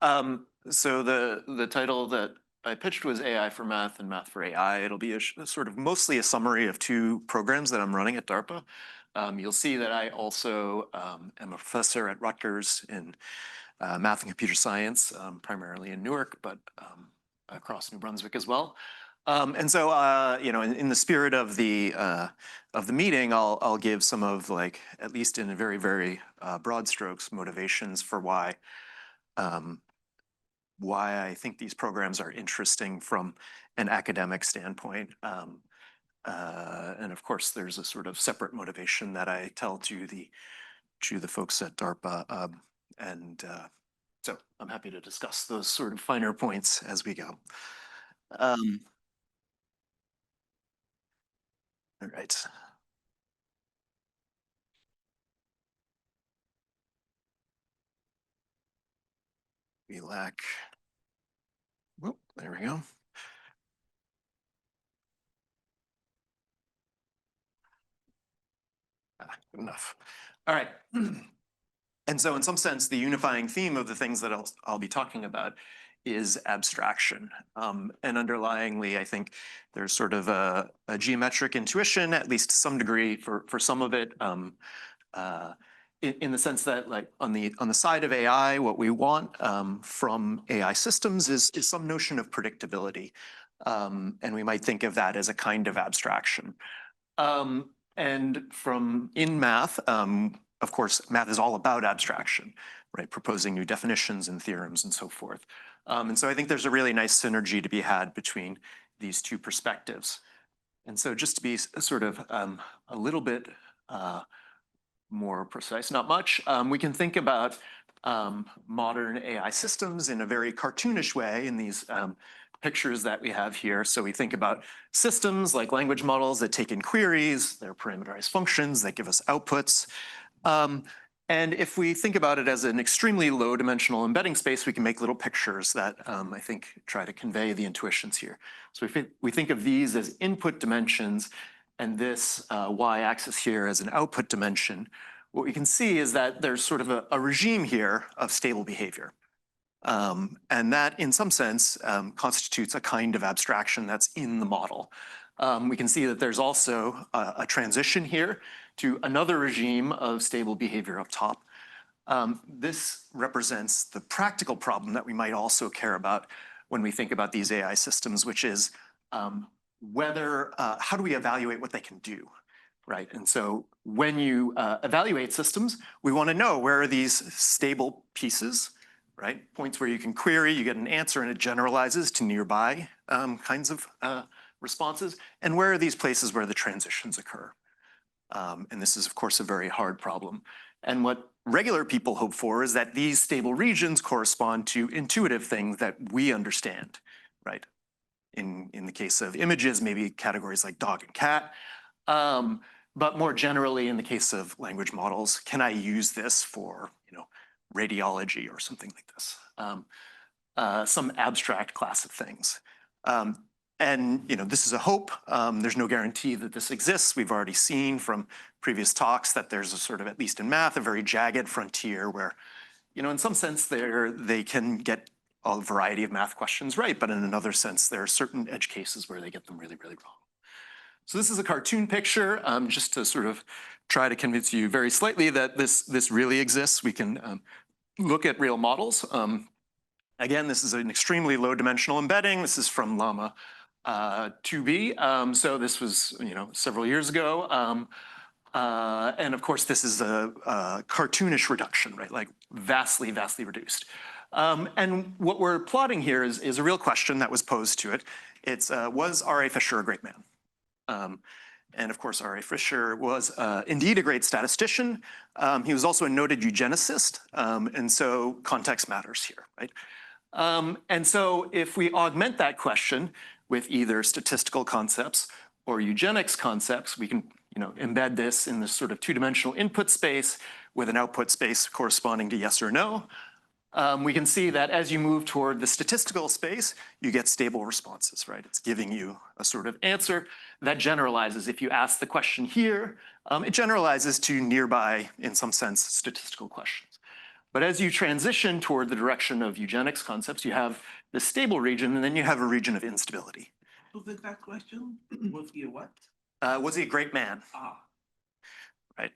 So the title that I pitched was AI for Math and Math for AI. It'll be a sort of mostly a summary of two programs that I'm running at DARPA. You'll see that I also am a professor at Rutgers in math and computer science, primarily in Newark, but across New Brunswick as well. And so, you know, in the spirit of the meeting, I'll give some of, like, at least in a very, very broad strokes, motivations for why I think these programs are interesting from an academic standpoint. And of course, there's a sort of separate motivation that I tell to the folks at DARPA. So I'm happy to discuss those sort of finer points as we go. All right. We lack, whoop, there we go. Good enough. All right. And so in some sense, the unifying theme of the things that I'll be talking about is abstraction. And underlyingly, I think there's sort of a geometric intuition, at least to some degree for some of it, in the sense that, like, on the side of AI, what we want from AI systems is some notion of predictability. And we might think of that as a kind of abstraction. And from in math, of course, math is all about abstraction, right? Proposing new definitions and theorems and so forth. And so I think there's a really nice synergy to be had between these two perspectives. And so just to be sort of a little bit more precise, not much, we can think about modern AI systems in a very cartoonish way in these pictures that we have here. So we think about systems like language models that take in queries, they're parameterized functions that give us outputs. And if we think about it as an extremely low dimensional embedding space, we can make little pictures that I think try to convey the intuitions here. So we think of these as input dimensions and this y-axis here as an output dimension. What we can see is that there's sort of a regime here of stable behavior. And that, in some sense, constitutes a kind of abstraction that's in the model. We can see that there's also a transition here to another regime of stable behavior up top. This represents the practical problem that we might also care about when we think about these AI systems, which is how do we evaluate what they can do, right? And so when you evaluate systems, we want to know where are these stable pieces, right? Points where you can query, you get an answer, and it generalizes to nearby kinds of responses. And where are these places where the transitions occur? And this is, of course, a very hard problem. And what regular people hope for is that these stable regions correspond to intuitive things that we understand, right? In the case of images, maybe categories like dog and cat. But more generally, in the case of language models, can I use this for, you know, radiology or something like this? Some abstract class of things. And, you know, this is a hope. There's no guarantee that this exists. We've already seen from previous talks that there's a sort of, at least in math, a very jagged frontier where, you know, in some sense they can get a variety of math questions right, but in another sense, there are certain edge cases where they get them really, really wrong. So this is a cartoon picture, just to sort of try to convince you very slightly that this really exists. We can look at real models. Again, this is an extremely low dimensional embedding. This is from Llama 2B. So this was, you know, several years ago. And of course, this is a cartoonish reduction, right? Like vastly, vastly reduced. And what we're plotting here is a real question that was posed to it. It's, was R.A. Fisher a great man? And of course, R.A. Fisher was indeed a great statistician. He was also a noted eugenicist. And so context matters here, right? And so if we augment that question with either statistical concepts or eugenics concepts, we can, you know, embed this in this sort of two-dimensional input space with an output space corresponding to yes or no. We can see that as you move toward the statistical space, you get stable responses, right? It's giving you a sort of answer that generalizes. If you ask the question here, it generalizes to nearby, in some sense, statistical questions. But as you transition toward the direction of eugenics concepts, you have this stable region, and then you have a region of instability. So the exact question was he a what? Was he a great man? Ah, Right.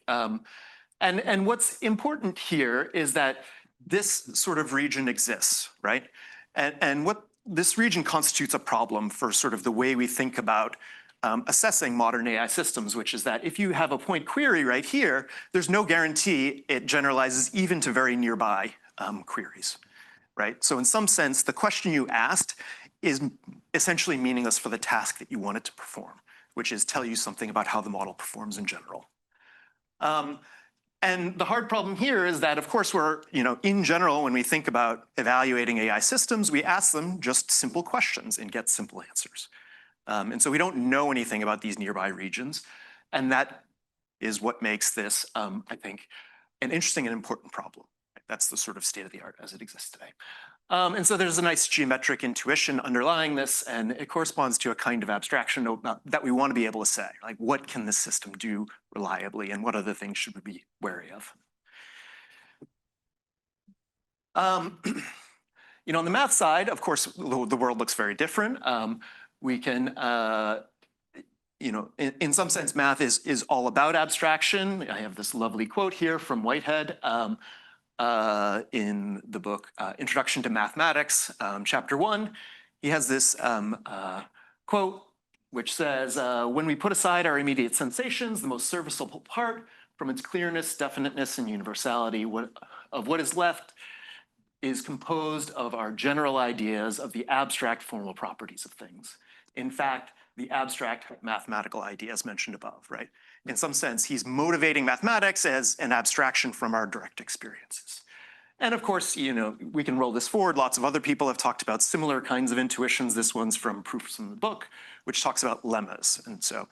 And what's important here is that this sort of region exists, right? And what this region constitutes a problem for sort of the way we think about assessing modern AI systems, which is that if you have a point query right here, there's no guarantee it generalizes even to very nearby queries, right? So in some sense, the question you asked is essentially meaningless for the task that you want it to perform, which is tell you something about how the model performs in general. And the hard problem here is that, of course, we're, in general, when we think about evaluating AI systems, we ask them just simple questions and get simple answers. And so we don't know anything about these nearby regions. And that is what makes this, I think, an interesting and important problem. That's the sort of state of the art as it exists today. And so there's a nice geometric intuition underlying this, and it corresponds to a kind of abstraction that we want to be able to say, like what can this system do reliably and what other things should we be wary of? On the math side, of course, the world looks very different. We can, in some sense, math is all about abstraction. I have this lovely quote here from Whitehead. In the book Introduction to Mathematics, chapter 1, he has this quote which says, when we put aside our immediate sensations, the most serviceable part from its clearness, definiteness, and universality of what is left is composed of our general ideas of the abstract formal properties of things. In fact, the abstract mathematical ideas mentioned above, right? In some sense, he's motivating mathematics as an abstraction from our direct experiences. And of course, we can roll this forward. Lots of other people have talked about similar kinds of intuitions. This one's from Proofs in the Book, which talks about lemmas. And so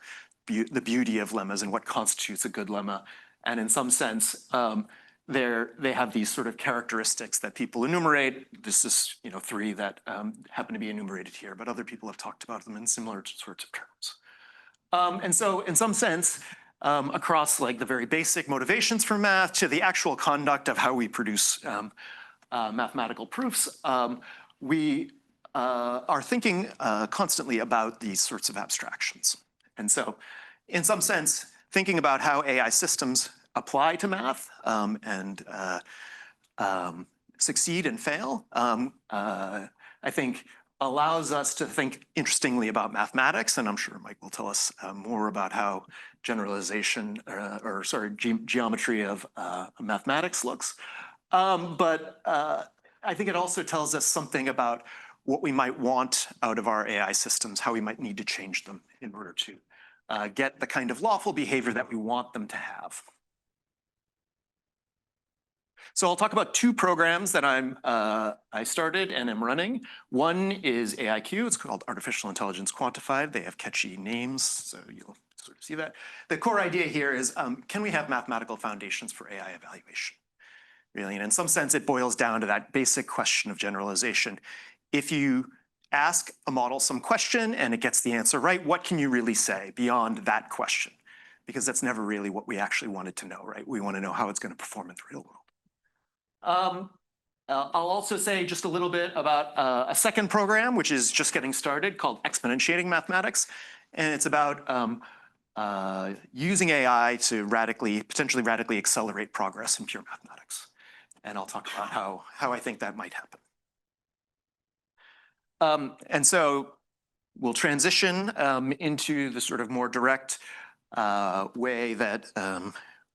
the beauty of lemmas and what constitutes a good lemma. And in some sense, they have these sort of characteristics that people enumerate. This is, 3 that happen to be enumerated here, but other people have talked about them in similar sorts of terms. And so in some sense, across like the very basic motivations for math to the actual conduct of how we produce mathematical proofs, we are thinking constantly about these sorts of abstractions. And so in some sense, thinking about how AI systems apply to math and succeed and fail, I think allows us to think interestingly about mathematics, and I'm sure Mike will tell us more about how generalization, geometry of mathematics looks. But I think it also tells us something about what we might want out of our AI systems, how we might need to change them in order to get the kind of lawful behavior that we want them to have. So I'll talk about 2 programs that I started and am running. One is AIQ. It's called Artificial Intelligence Quantified. They have catchy names, so you'll sort of see that. The core idea here is, can we have mathematical foundations for AI evaluation? Really, and in some sense, it boils down to that basic question of generalization. If you ask a model some question and it gets the answer right, what can you really say beyond that question? Because that's never really what we actually wanted to know, right? We want to know how it's going to perform in the real world. I'll also say just a little bit about a second program, which is just getting started, called Exponentiating Mathematics. And it's about using AI to potentially radically accelerate progress in pure mathematics. And I'll talk about how I think that might happen. And so we'll transition into the sort of more direct way that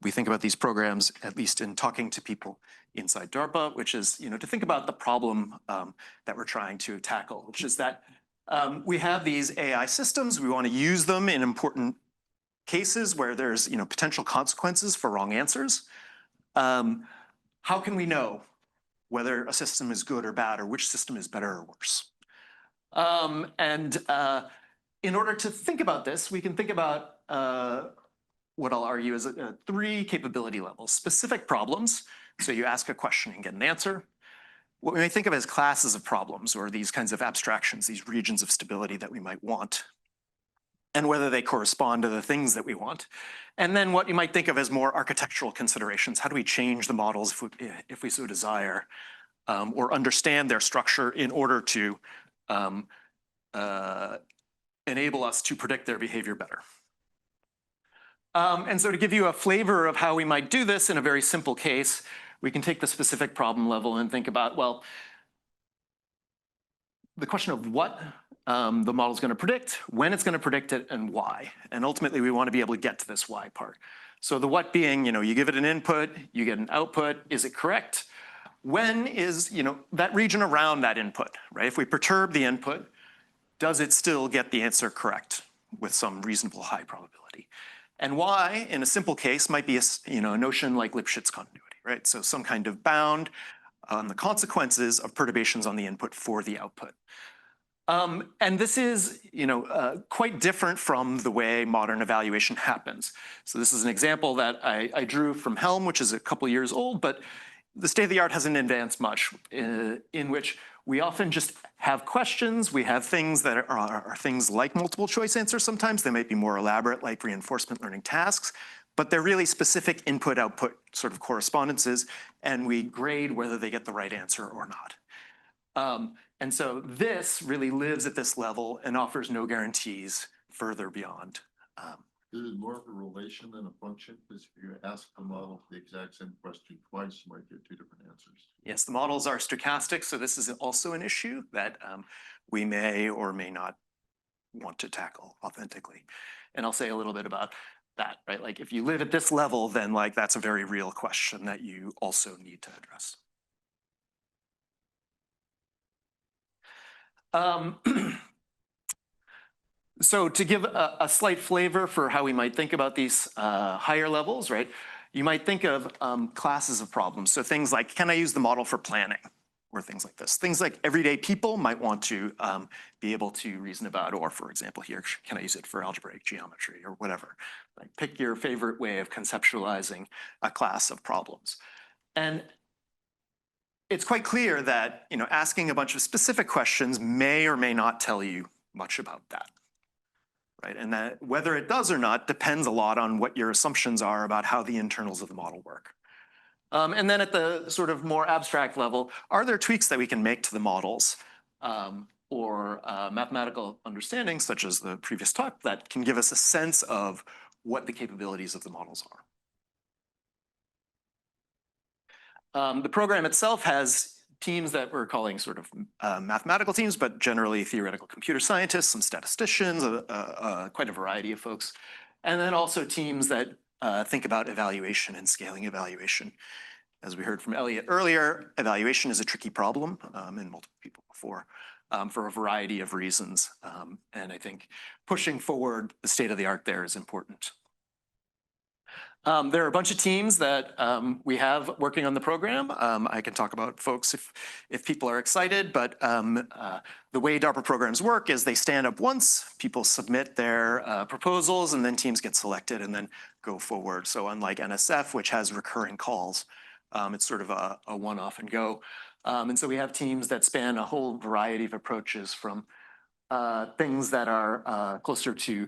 we think about these programs, at least in talking to people inside DARPA, which is to think about the problem that we're trying to tackle, which is that we have these AI systems. We want to use them in important cases where there's potential consequences for wrong answers. How can we know whether a system is good or bad, or which system is better or worse? And in order to think about this, we can think about what I'll argue is 3 capability levels. Specific problems, so you ask a question and get an answer. What we may think of as classes of problems, or these kinds of abstractions, these regions of stability that we might want. and whether they correspond to the things that we want. And then what you might think of as more architectural considerations. How do we change the models if we so desire, or understand their structure in order to enable us to predict their behavior better? And so to give you a flavor of how we might do this in a very simple case, we can take the specific problem level and think about, well, the question of what the model is going to predict, when it's going to predict it, and why. And ultimately, we want to be able to get to this why part. So the what being, you give it an input, you get an output. Is it correct? When is, that region around that input, right? If we perturb the input, does it still get the answer correct with some reasonable high probability? And why, in a simple case, might be a notion like Lipschitz continuity, right? So some kind of bound on the consequences of perturbations on the input for the output. And this is quite different from the way modern evaluation happens. So this is an example that I drew from Helm, which is a couple years old, but the state of the art hasn't advanced much, in which we often just have questions. We have things that are things like multiple choice answers sometimes. They might be more elaborate, like reinforcement learning tasks, but they're really specific input-output sort of correspondences, and we grade whether they get the right answer or not. And so this really lives at this level and offers no guarantees further beyond. Is it more of a relation than a function? Because if you ask the model the exact same question twice, you might get two different answers. Yes, the models are stochastic, so this is also an issue that we may or may not want to tackle authentically. And I'll say a little bit about that, right? Like if you live at this level, then like that's a very real question that you also need to address. So to give a slight flavor for how we might think about these higher levels, right? You might think of classes of problems. So things like, can I use the model for planning? Or things like this. Things like everyday people might want to be able to reason about, or for example here, can I use it for algebraic geometry or whatever? Like pick your favorite way of conceptualizing a class of problems. And it's quite clear that asking a bunch of specific questions may or may not tell you much about that. Right? And that whether it does or not depends a lot on what your assumptions are about how the internals of the model work. And then at the sort of more abstract level, are there tweaks that we can make to the models or mathematical understandings, such as the previous talk, that can give us a sense of what the capabilities of the models are? The program itself has teams that we're calling sort of mathematical teams, but generally theoretical computer scientists, some statisticians, quite a variety of folks. And then also teams that think about evaluation and scaling evaluation. As we heard from Elliot earlier, evaluation is a tricky problem, and multiple people before, for a variety of reasons. And I think pushing forward the state of the art there is important. There are a bunch of teams that we have working on the program. I can talk about folks if people are excited, but the way DARPA programs work is they stand up once, people submit their proposals, and then teams get selected and then go forward. So unlike NSF, which has recurring calls, it's sort of a one-off and go. And so we have teams that span a whole variety of approaches, from things that are closer to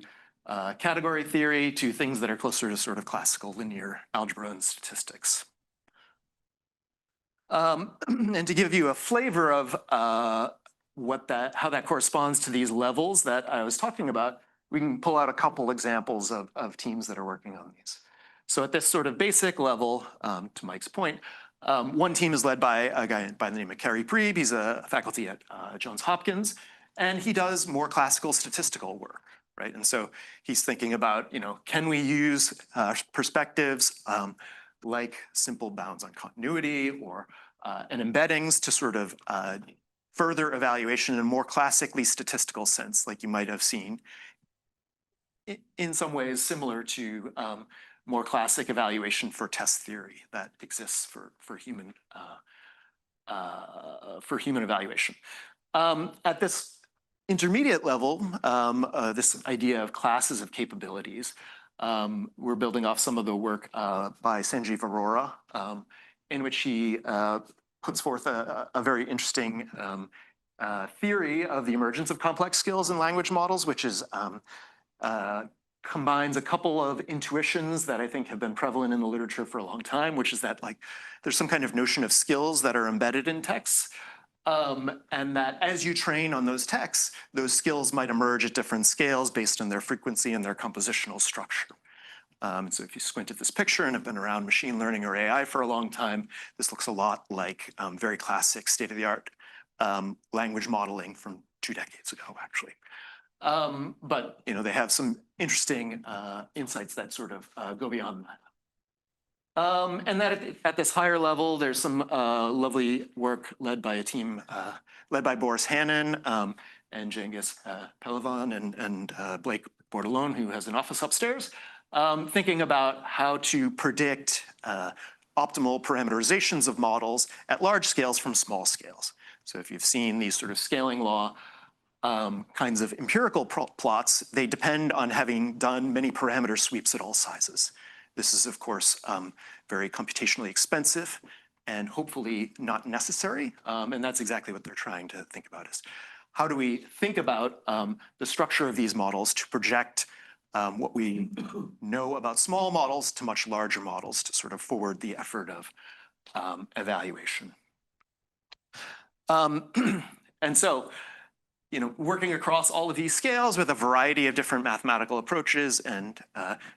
category theory to things that are closer to sort of classical linear algebra and statistics. And to give you a flavor of how that corresponds to these levels that I was talking about, we can pull out a couple examples of teams that are working on these. So at this sort of basic level, to Mike's point, one team is led by a guy by the name of Kerry Priebe. He's a faculty at Johns Hopkins, and he does more classical statistical work. Right, and so he's thinking about, can we use perspectives like simple bounds on continuity or and embeddings to sort of further evaluation in a more classically statistical sense, like you might have seen in some ways similar to more classic evaluation for test theory that exists for human evaluation. At this intermediate level, this idea of classes of capabilities, we're building off some of the work by Sanjeev Arora, in which he puts forth a very interesting theory of the emergence of complex skills in language models, which is combines a couple of intuitions that I think have been prevalent in the literature for a long time, which is that like there's some kind of notion of skills that are embedded in texts. And that as you train on those texts, those skills might emerge at different scales based on their frequency and their compositional structure. So if you squint at this picture and have been around machine learning or AI for a long time, this looks a lot like very classic state-of-the-art language modeling from 2 decades ago, actually. But they have some interesting insights that sort of go beyond that. And that at this higher level, there's some lovely work led by a team led by Boris Hannon and Cengiz Pehlivan and Blake Bordelon, who has an office upstairs, thinking about how to predict optimal parameterizations of models at large scales from small scales. So if you've seen these sort of scaling law kinds of empirical plots, they depend on having done many parameter sweeps at all sizes. This is, of course, very computationally expensive and hopefully not necessary. And that's exactly what they're trying to think about is how do we think about the structure of these models to project what we know about small models to much larger models to sort of forward the effort of evaluation. And so, working across all of these scales with a variety of different mathematical approaches and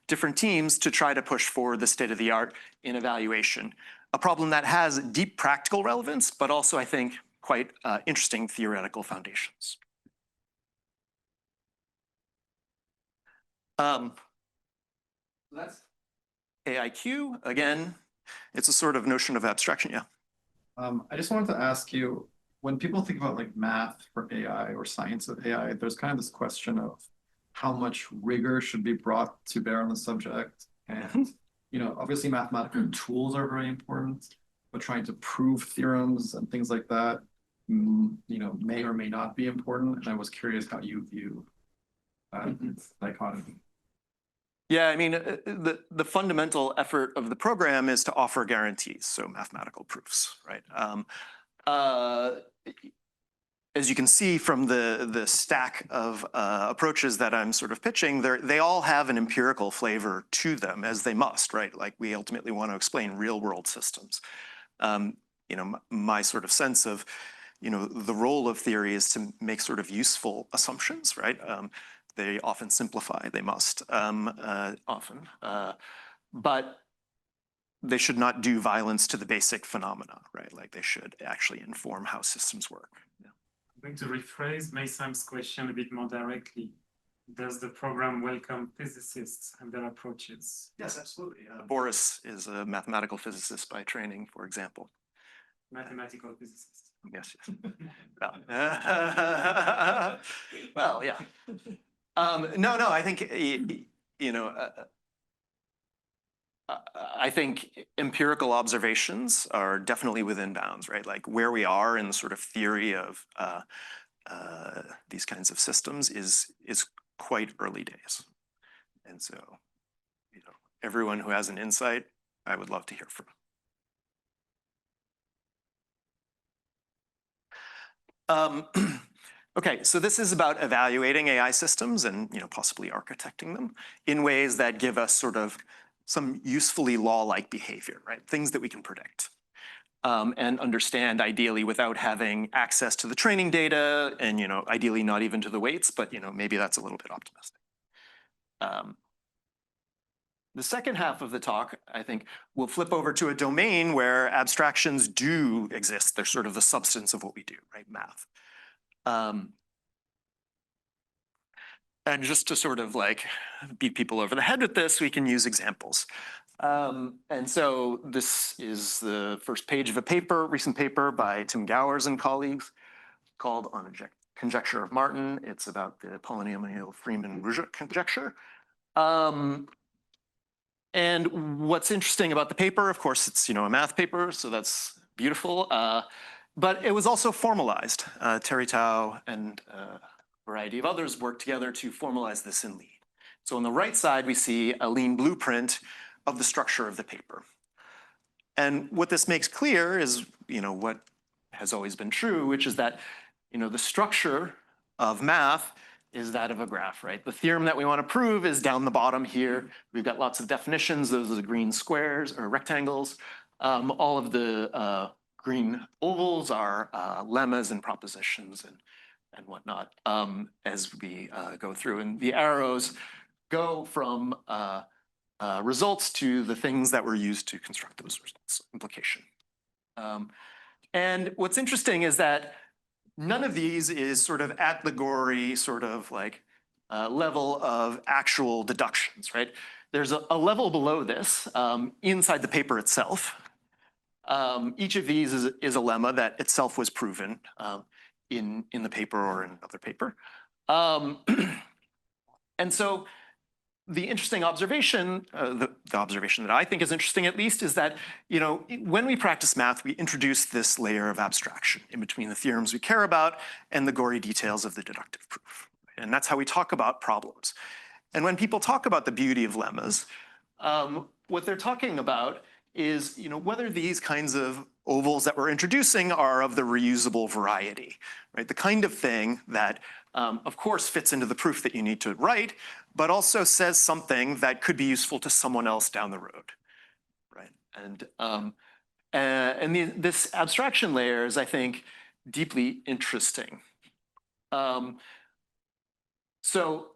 different teams to try to push forward the state of the art in evaluation. A problem that has deep practical relevance, but also I think quite interesting theoretical foundations. That's AIQ. Again, it's a sort of notion of abstraction, yeah. I just wanted to ask you, when people think about like math for AI or science of AI, there's kind of this question of how much rigor should be brought to bear on the subject. And, obviously mathematical tools are very important, but trying to prove theorems and things like that, may or may not be important. And I was curious how you view this dichotomy. Yeah, I mean, the fundamental effort of the program is to offer guarantees, so mathematical proofs, right? As you can see from the stack of approaches that I'm sort of pitching, they all have an empirical flavor to them, as they must, right? Like we ultimately want to explain real world systems. My sort of sense of, the role of theory is to make sort of useful assumptions, right? They often simplify, they must often, but they should not do violence to the basic phenomena, right? Like they should actually inform how systems work. Yeah. I'm going to rephrase Maysam's question a bit more directly. Does the program welcome physicists and their approaches? Yes, absolutely. Boris is a mathematical physicist by training, for example. Mathematical physicist. Yes, yes. Well, yeah. No, I think, I think empirical observations are definitely within bounds, right? Like where we are in the sort of theory of these kinds of systems is quite early days. And so, everyone who has an insight, I would love to hear from. Okay, so this is about evaluating AI systems and possibly architecting them in ways that give us sort of some usefully law-like behavior, right? Things that we can predict and understand ideally without having access to the training data and ideally not even to the weights, but maybe that's a little bit optimistic. The second half of the talk, I think, will flip over to a domain where abstractions do exist. They're sort of the substance of what we do, right? Math. And just to sort of like beat people over the head with this, we can use examples. And so this is the first page of a paper, recent paper by Tim Gowers and colleagues called On a Conjecture of Martin. It's about the polynomial Freeman-Rujuk conjecture. And what's interesting about the paper, of course, it's a math paper, so that's beautiful. But it was also formalized. Terry Tao and a variety of others worked together to formalize this in Lean. So on the right side, we see a Lean blueprint of the structure of the paper. And what this makes clear is, what has always been true, which is that, the structure of math is that of a graph, right? The theorem that we want to prove is down the bottom here. We've got lots of definitions. Those are the green squares or rectangles. All of the green ovals are lemmas and propositions and whatnot as we go through. And the arrows go from results to the things that were used to construct those results, implication. And what's interesting is that none of these is sort of at the gory sort of like level of actual deductions, right? There's a level below this inside the paper itself. Each of these is a lemma that itself was proven in the paper or in another paper. And so the interesting observation, the observation that I think is interesting at least, is that when we practice math, we introduce this layer of abstraction in between the theorems we care about and the gory details of the deductive proof. And that's how we talk about problems. And when people talk about the beauty of lemmas, what they're talking about is whether these kinds of ovals that we're introducing are of the reusable variety, right? The kind of thing that, of course, fits into the proof that you need to write, but also says something that could be useful to someone else down the road, right? And this abstraction layer is, I think, deeply interesting. So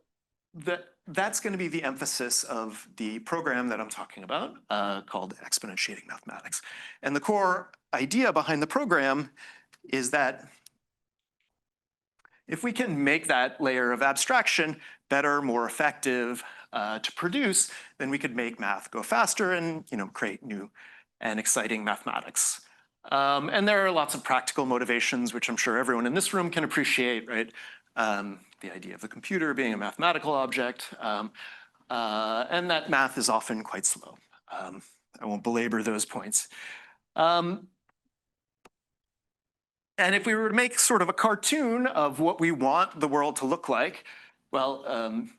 that's going to be the emphasis of the program that I'm talking about, called Exponentiating Mathematics. And the core idea behind the program is that if we can make that layer of abstraction better, more effective to produce, then we could make math go faster and create new and exciting mathematics. And there are lots of practical motivations, which I'm sure everyone in this room can appreciate, right? The idea of the computer being a mathematical object, and that math is often quite slow. I won't belabor those points. And if we were to make sort of a cartoon of what we want the world to look like, well,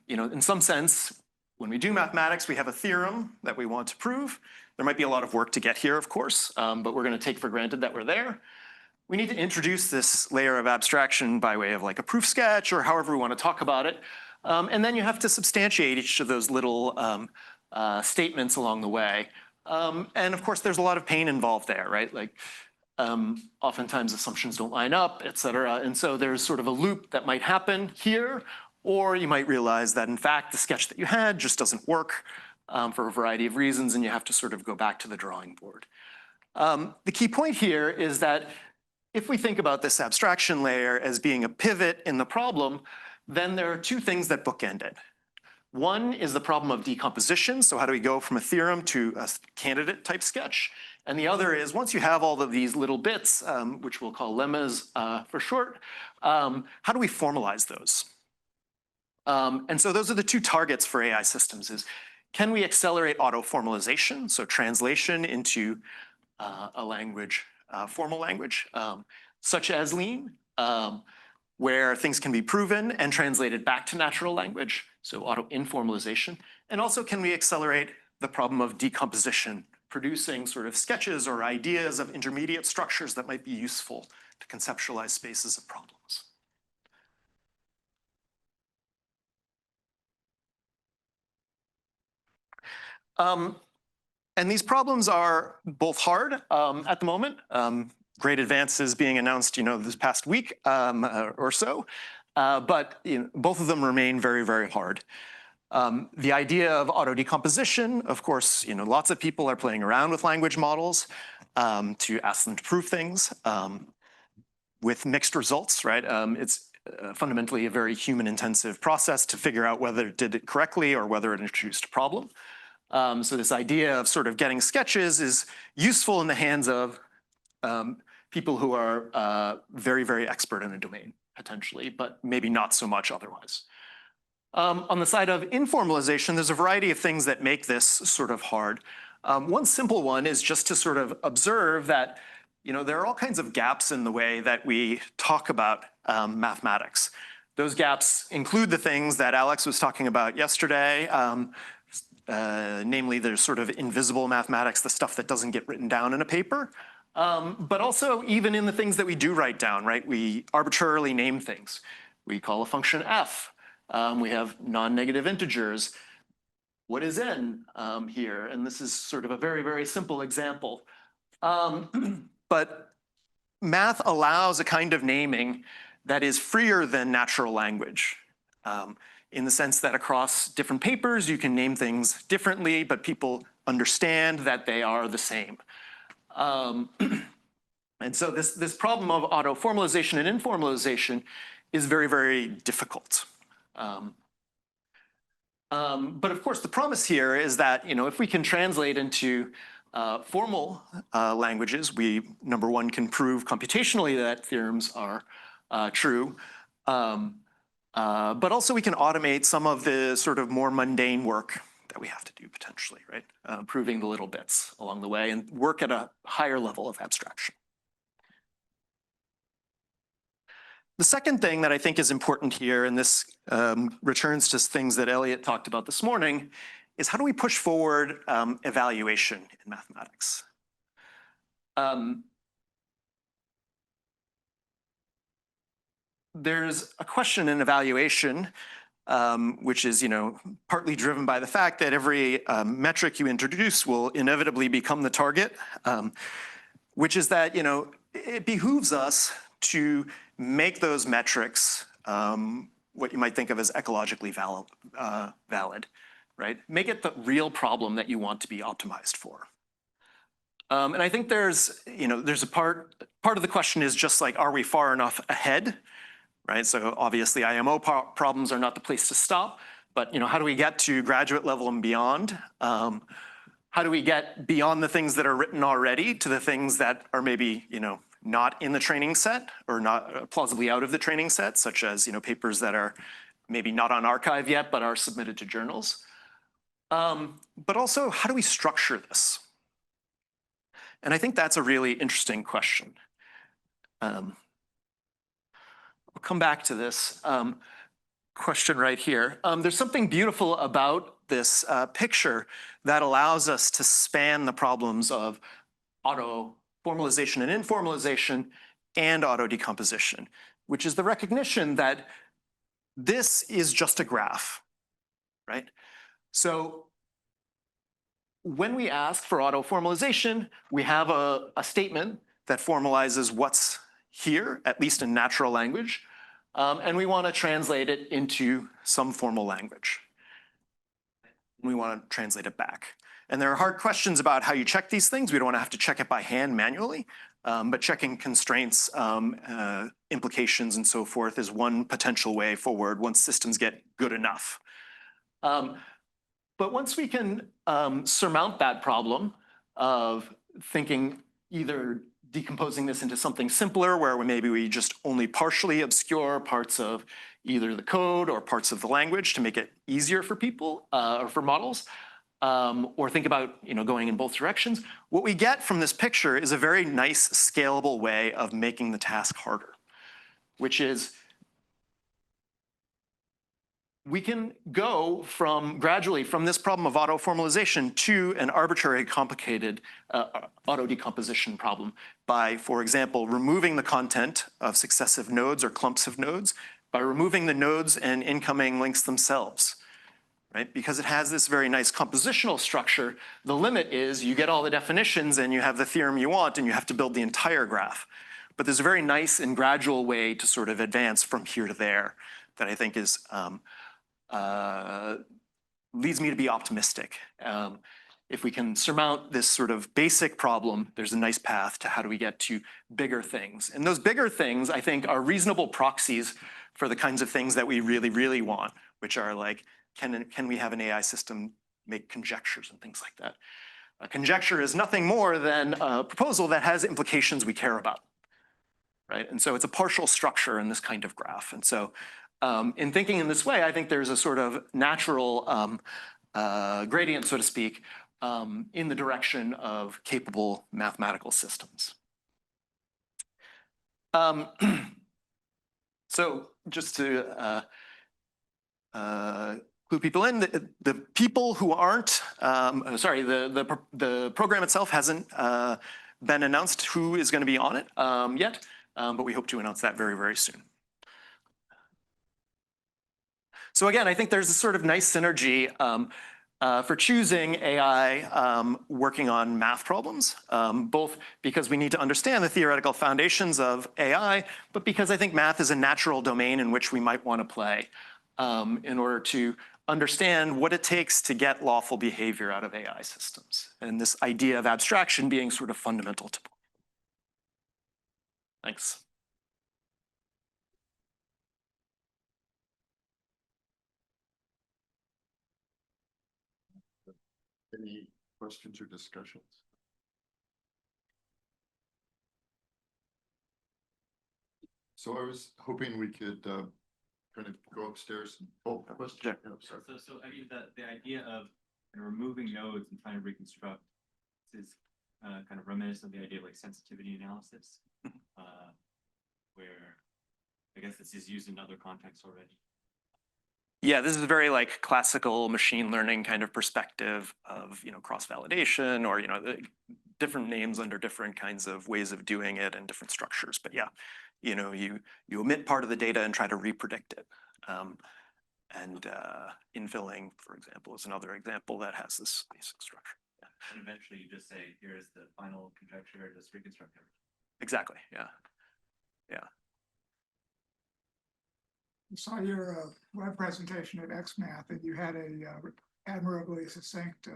in some sense, when we do mathematics, we have a theorem that we want to prove. There might be a lot of work to get here, of course, but we're going to take for granted that we're there. We need to introduce this layer of abstraction by way of like a proof sketch or however we want to talk about it. And then you have to substantiate each of those little statements along the way. And of course, there's a lot of pain involved there, right? Like oftentimes assumptions don't line up, et cetera. And so there's sort of a loop that might happen here, or you might realize that in fact, the sketch that you had just doesn't work for a variety of reasons, and you have to sort of go back to the drawing board. The key point here is that if we think about this abstraction layer as being a pivot in the problem, then there are two things that bookend it. One is the problem of decomposition. So how do we go from a theorem to a candidate type sketch? And the other is once you have all of these little bits, which we'll call lemmas for short, how do we formalize those? And so those are the two targets for AI systems is, can we accelerate auto-formalization, so translation into a language, formal language, such as Lean, where things can be proven and translated back to natural language, so auto-informalization. And also, can we accelerate the problem of decomposition, producing sort of sketches or ideas of intermediate structures that might be useful to conceptualize spaces of problems. And these problems are both hard at the moment. Great advances being announced, this past week or so, but both of them remain very, very hard. The idea of auto-decomposition, of course, lots of people are playing around with language models to ask them to prove things with mixed results, right? It's fundamentally a very human-intensive process to figure out whether it did it correctly or whether it introduced a problem. So this idea of sort of getting sketches is useful in the hands of people who are very, very expert in a domain, potentially, but maybe not so much otherwise. On the side of informalization, there's a variety of things that make this sort of hard. One simple one is just to sort of observe that there are all kinds of gaps in the way that we talk about mathematics. Those gaps include the things that Alex was talking about yesterday, namely there's sort of invisible mathematics, the stuff that doesn't get written down in a paper, but also even in the things that we do write down, right? We arbitrarily name things. We call a function f. We have non-negative integers. What is n here? And this is sort of a very, very simple example. But math allows a kind of naming that is freer than natural language, in the sense that across different papers, you can name things differently, but people understand that they are the same. And so this problem of auto-formalization and informalization is very, very difficult. But of course, the promise here is that, if we can translate into formal languages, we, number one, can prove computationally that theorems are true. But also we can automate some of the sort of more mundane work that we have to do potentially, right? Proving the little bits along the way and work at a higher level of abstraction. The second thing that I think is important here, and this returns to things that Elliot talked about this morning, is how do we push forward evaluation in mathematics? There's a question in evaluation, which is, partly driven by the fact that every metric you introduce will inevitably become the target, which is that, it behooves us to make those metrics what you might think of as ecologically valid, right? Make it the real problem that you want to be optimized for. And I think there's a part of the question is just like, are we far enough ahead, right? So obviously IMO problems are not the place to stop, but how do we get to graduate level and beyond? How do we get beyond the things that are written already to the things that are maybe, not in the training set or not plausibly out of the training set, such as, papers that are maybe not on archive yet, but are submitted to journals. But also, how do we structure this? And I think that's a really interesting question. We'll come back to this question right here. There's something beautiful about this picture that allows us to span the problems of auto-formalization and informalization and auto-decomposition, which is the recognition that this is just a graph, right? So when we ask for auto-formalization, we have a statement that formalizes what's here, at least in natural language, and we want to translate it into some formal language. We want to translate it back. And there are hard questions about how you check these things. We don't want to have to check it by hand manually, but checking constraints, implications, and so forth is one potential way forward once systems get good enough. But once we can surmount that problem of thinking either decomposing this into something simpler where maybe we just only partially obscure parts of either the code or parts of the language to make it easier for people or for models, or think about going in both directions, what we get from this picture is a very nice scalable way of making the task harder, which is we can go gradually from this problem of auto-formalization to an arbitrary complicated auto-decomposition problem by, for example, removing the content of successive nodes or clumps of nodes, by removing the nodes and incoming links themselves, right? Because it has this very nice compositional structure, the limit is you get all the definitions and you have the theorem you want and you have to build the entire graph. But there's a very nice and gradual way to sort of advance from here to there that I think is leads me to be optimistic. If we can surmount this sort of basic problem, there's a nice path to how do we get to bigger things. And those bigger things, I think, are reasonable proxies for the kinds of things that we really, really want, which are like, can we have an AI system make conjectures and things like that? A conjecture is nothing more than a proposal that has implications we care about, right? And so it's a partial structure in this kind of graph. And so in thinking in this way, I think there's a sort of natural gradient, so to speak, in the direction of capable mathematical systems. So just to clue people in, the people who aren't, sorry, the program itself hasn't been announced who is going to be on it yet, but we hope to announce that very, very soon. So again, I think there's a sort of nice synergy for choosing AI working on math problems, both because we need to understand the theoretical foundations of AI, but because I think math is a natural domain in which we might want to play in order to understand what it takes to get lawful behavior out of AI systems. And this idea of abstraction being sort of fundamental to. Thanks. Any questions or discussions? So I was hoping we could kind of go upstairs and, oh, question? Sure. Yeah, sorry. So I mean, the idea of kind of removing nodes and trying to reconstruct is kind of reminiscent of the idea of like sensitivity analysis, where I guess this is used in other contexts already. Yeah, this is a very like classical machine learning kind of perspective of, cross-validation or, the different names under different kinds of ways of doing it and different structures. But yeah, you omit part of the data and try to repredict it. And infilling, for example, is another example that has this basic structure. Yeah. And eventually you just say, here's the final conjecture, just reconstruct everything. Exactly, yeah. I saw your web presentation at XMath, and you had a admirably succinct,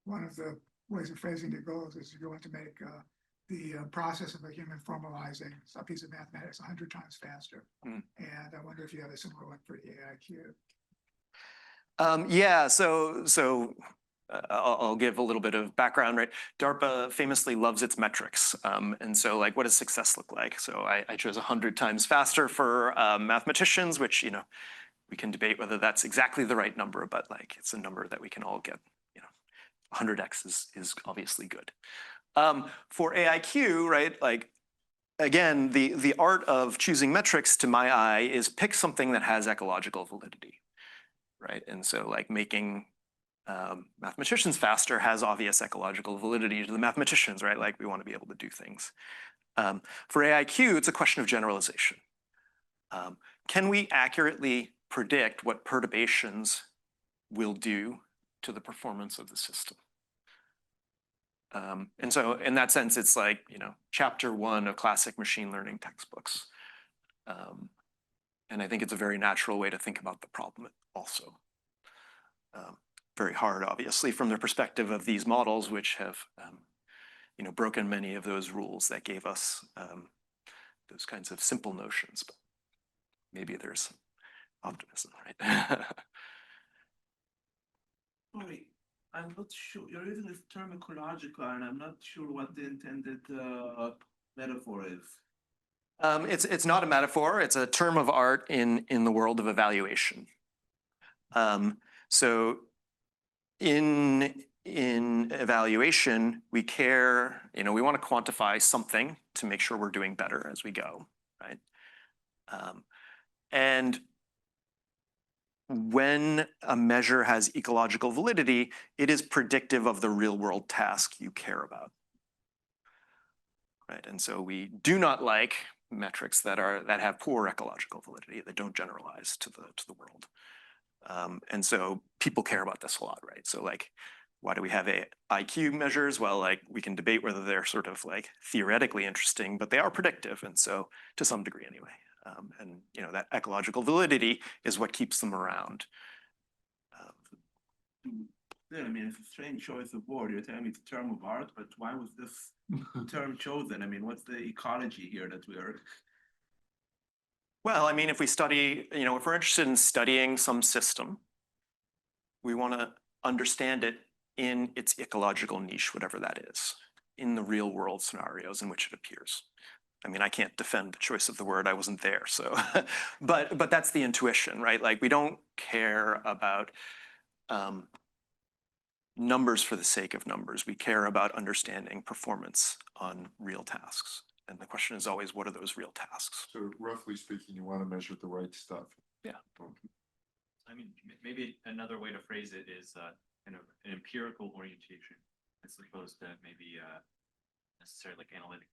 one of the ways of phrasing your goals is you're going to make the process of a human formalizing a piece of mathematics 100 times faster. And I wonder if you have a similar one for the AIQ. Yeah, so I'll give a little bit of background, right? DARPA famously loves its metrics. And so like, what does success look like? So I chose 100 times faster for mathematicians, which, we can debate whether that's exactly the right number, but like, it's a number that we can all get, 100x is obviously good. For AIQ, right, like, again, the art of choosing metrics to my eye is pick something that has ecological validity, right? And so like making mathematicians faster has obvious ecological validity to the mathematicians, right? Like we want to be able to do things. For AIQ, it's a question of generalization. Can we accurately predict what perturbations will do to the performance of the system? And so in that sense, it's like, chapter 1 of classic machine learning textbooks. And I think it's a very natural way to think about the problem also. Very hard, obviously, from the perspective of these models, which have, broken many of those rules that gave us those kinds of simple notions. But maybe there's optimism, right? Sorry, I'm not sure. You're using this term ecological, and I'm not sure what the intended metaphor is. It's not a metaphor. It's a term of art in the world of evaluation. So in evaluation, we care, we want to quantify something to make sure we're doing better as we go, right? And when a measure has ecological validity, it is predictive of the real world task you care about, right? And so we do not like metrics that have poor ecological validity, that don't generalize to the world. And so people care about this a lot, right? So like, why do we have IQ measures? Well, like we can debate whether they're sort of like theoretically interesting, but they are predictive. And so to some degree anyway, and that ecological validity is what keeps them around. Yeah, I mean, it's a strange choice of word. You're telling me it's a term of art, but why was this term chosen? I mean, what's the ecology here that we are? Well, I mean, if we study, if we're interested in studying some system, we want to understand it in its ecological niche, whatever that is, in the real world scenarios in which it appears. I mean, I can't defend the choice of the word, I wasn't there, so, but that's the intuition, right? Like we don't care about numbers for the sake of numbers. We care about understanding performance on real tasks. And the question is always, what are those real tasks? So roughly speaking, you want to measure the right stuff. Yeah. I mean, maybe another way to phrase it is kind of an empirical orientation as opposed to maybe necessarily like analytic.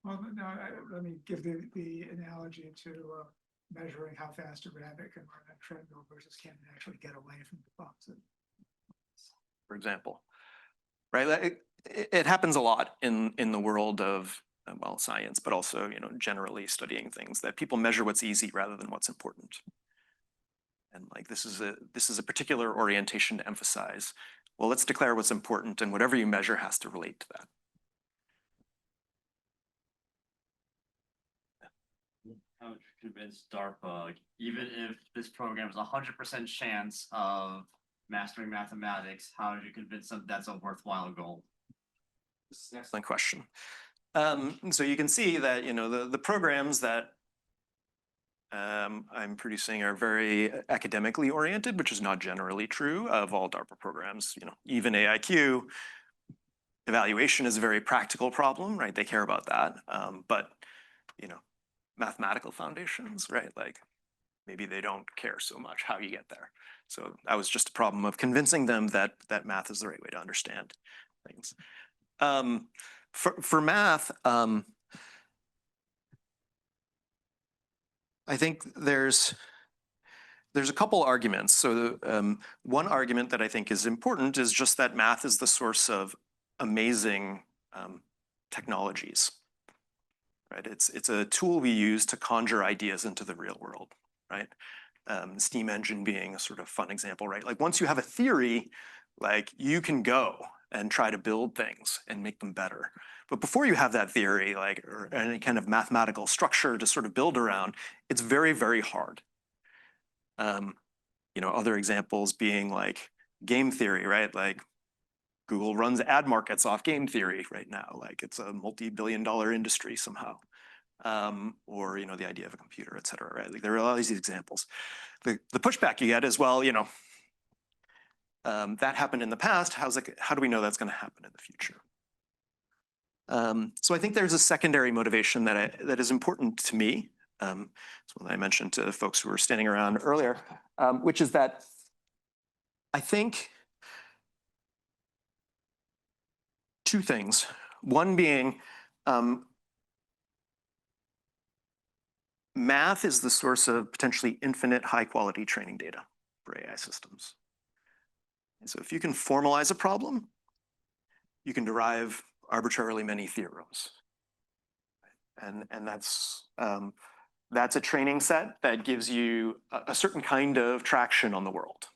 Well, no, let me give the analogy to measuring how fast a rabbit can run a treadmill versus can it actually get away from the bumps. For example, right? It happens a lot in the world of well, science, but also, you know, generally studying things, that people measure what's easy rather than what's important. And like this is a particular orientation to emphasize. Well, let's declare what's important, and whatever you measure has to relate to that. How would you convince DARPA, like, even if this program is 100% chance of mastering mathematics, how would you convince them that's a worthwhile goal? This is an excellent question. So you can see that, you know, the programs that I'm producing are very academically oriented, which is not generally true of all DARPA programs. You know, even AIQ, evaluation is a very practical problem, right? They care about that. But, you know, mathematical foundations, right? Like maybe they don't care so much how you get there. So that was just a problem of convincing them that math is the right way to understand things. For math, I think there's a couple arguments. So one argument that I think is important is just that math is the source of amazing technologies, right? It's a tool we use to conjure ideas into the real world, right? Steam engine being a sort of fun example, right? Like once you have a theory, like you can go and try to build things and make them better. But before you have that theory, like, or any kind of mathematical structure to sort of build around, it's very, very hard. You know, other examples being like game theory, right? Like Google runs ad markets off game theory right now. Like it's a multi-billion-dollar industry somehow. Or, you know, the idea of a computer, et cetera, right? Like there are all these examples. The pushback you get is, well, you know, that happened in the past. How do we know that's going to happen in the future? So I think there's a secondary motivation that is important to me. It's one that I mentioned to folks who were standing around earlier, which is that I think two things. One being math is the source of potentially infinite high-quality training data for AI systems. And so if you can formalize a problem, you can derive arbitrarily many theorems. And that's a training set that gives you a certain kind of traction on the world.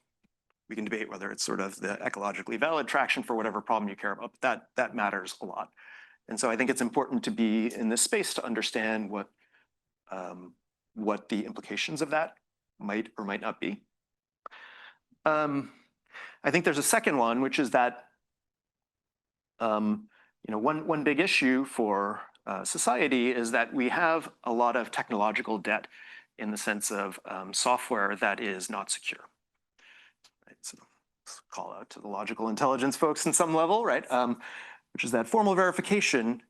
We can debate whether it's sort of the ecologically valid traction for whatever problem you care about, but that matters a lot. And so I think it's important to be in this space to understand what the implications of that might or might not be. I think there's a second one, which is that you know, one big issue for society is that we have a lot of technological debt in the sense of software that is not secure. Right? So call out to the logical intelligence folks in some level, right? Which is that formal verification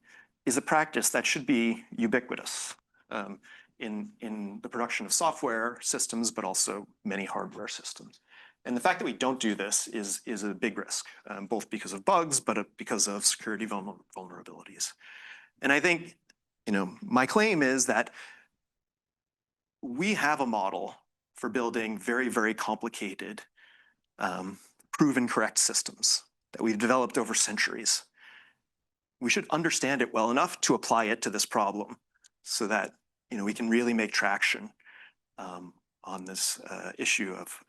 is a practice that should be ubiquitous in the production of software systems, but also many hardware systems. And the fact that we don't do this is a big risk, both because of bugs, but because of security vulnerabilities. And I think, you know, my claim is that we have a model for building very, very complicated, proven correct systems that we've developed over centuries. We should understand it well enough to apply it to this problem so that, you know, we can really make traction on this issue of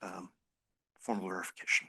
formal verification.